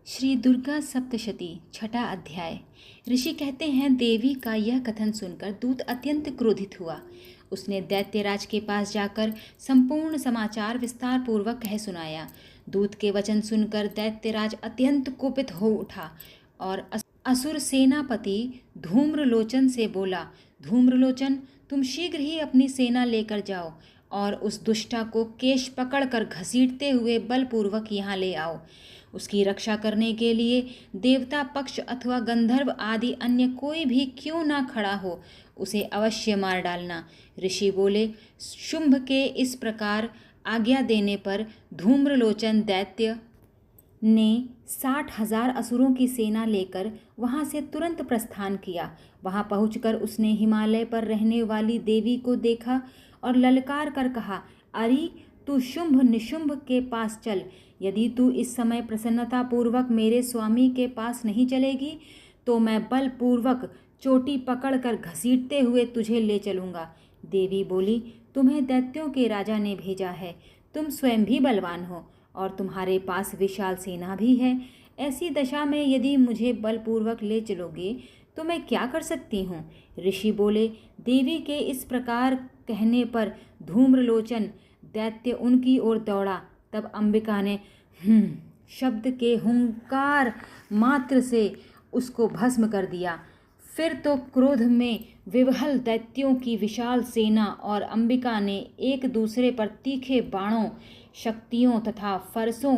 श्री दुर्गा सप्तशती छठा अध्याय। ऋषि कहते हैं, देवी का यह कथन सुनकर दूत अत्यंत क्रोधित हुआ। उसने दैत्यराज के पास जाकर संपूर्ण समाचार विस्तार पूर्वक कह सुनाया। दूत के वचन सुनकर दैत्यराज अत्यंत कुपित हो उठा और असुर सेनापति धूम्रलोचन से बोला, धूम्रलोचन, तुम शीघ्र ही अपनी सेना लेकर जाओ और उस दुष्टा को केश पकड़कर घसीटते हुए बलपूर्वक यहाँ ले आओ। उसकी रक्षा करने के लिए देवता पक्ष अथवा गंधर्व आदि अन्य कोई भी क्यों ना खड़ा हो, उसे अवश्य मार डालना। ऋषि बोले। शुंभ के इस प्रकार आज्ञा देने पर धूम्रलोचन दैत्य ने 60,000 असुरों की सेना लेकर वहां से तुरंत प्रस्थान किया। वहां पहुंचकर उसने हिमालय पर रहने वाली देवी को देखा और ललकार कर कहा, अरे तू शुंभ निशुंभ के पास चल। यदि तू इस समय प्रसन्नतापूर्वक मेरे स्वामी के पास नहीं चलेगी तो मैं बलपूर्वक चोटी पकड़कर घसीटते हुए तुझे ले चलूँगा। देवी बोली, तुम्हें दैत्यों के राजा ने भेजा है। तुम स्वयं भी बलवान हो और तुम्हारे पास विशाल सेना भी है। ऐसी दशा में यदि मुझे बलपूर्वक ले चलोगे तो मैं क्या कर सकती हूँ। ऋषि बोले। देवी के इस प्रकार कहने पर धूम्रलोचन दैत्य उनकी ओर दौड़ा। तब अंबिका ने शब्द के हुंकार मात्र से उसको भस्म कर दिया। फिर तो क्रोध में विवहल दैत्यों की विशाल सेना और अंबिका ने एक दूसरे पर तीखे बाणों, शक्तियों तथा फरसों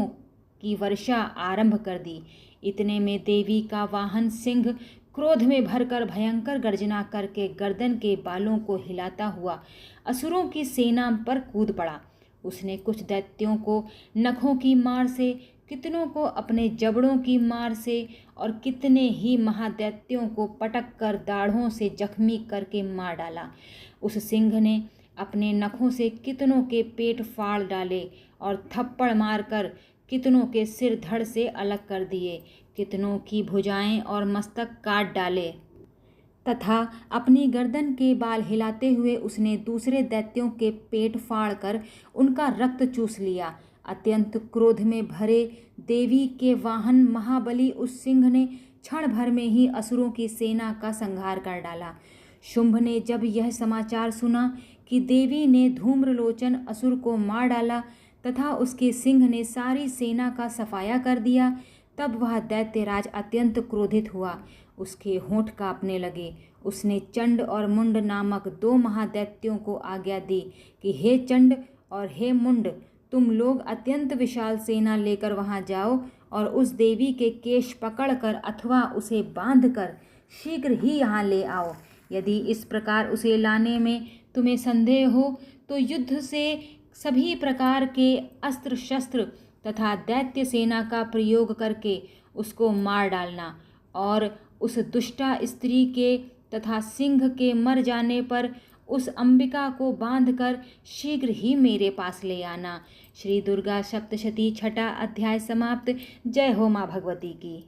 की वर्षा आरंभ कर दी। इतने में देवी का वाहन सिंह क्रोध में भरकर भयंकर गर्जना करके गर्दन के बालों को हिलाता हुआ असुरों की सेना पर कूद पड़ा। उसने कुछ दैत्यों को नखों की मार से, कितनों को अपने जबड़ों की मार से और कितने ही महादैत्यों को पटक कर दाढ़ों से जख्मी करके मार डाला। उस सिंह ने अपने नखों से कितनों के पेट फाड़ डाले और थप्पड़ मारकर कितनों के सिर धड़ से अलग कर दिए, कितनों की भुजाएं और मस्तक काट डाले तथा अपनी गर्दन के बाल हिलाते हुए उसने दूसरे दैत्यों के पेट फाड़कर उनका रक्त चूस लिया। अत्यंत क्रोध में भरे देवी के वाहन महाबली उस सिंह ने क्षण भर में ही असुरों की सेना का संहार कर डाला। शुंभ ने जब यह समाचार सुना कि देवी ने धूम्रलोचन असुर को मार डाला तथा उसके सिंह ने सारी सेना का सफाया कर दिया, तब वह दैत्यराज अत्यंत क्रोधित हुआ। उसके होंठ कांपने लगे। उसने चंड और मुंड नामक 2 महादैत्यों को आज्ञा दी कि हे चंड और हे मुंड, तुम लोग अत्यंत विशाल सेना लेकर वहां जाओ और उस देवी के केश पकड़कर अथवा उसे बांधकर शीघ्र ही यहाँ ले आओ। यदि इस प्रकार उसे लाने में तुम्हें संदेह हो तो युद्ध से सभी प्रकार के अस्त्र शस्त्र तथा दैत्य सेना का प्रयोग करके उसको मार डालना और उस दुष्टा स्त्री के तथा सिंह के मर जाने पर उस अंबिका को बांधकर शीघ्र ही मेरे पास ले आना। श्री दुर्गा सप्तशती छठा अध्याय समाप्त। जय हो माँ भगवती की।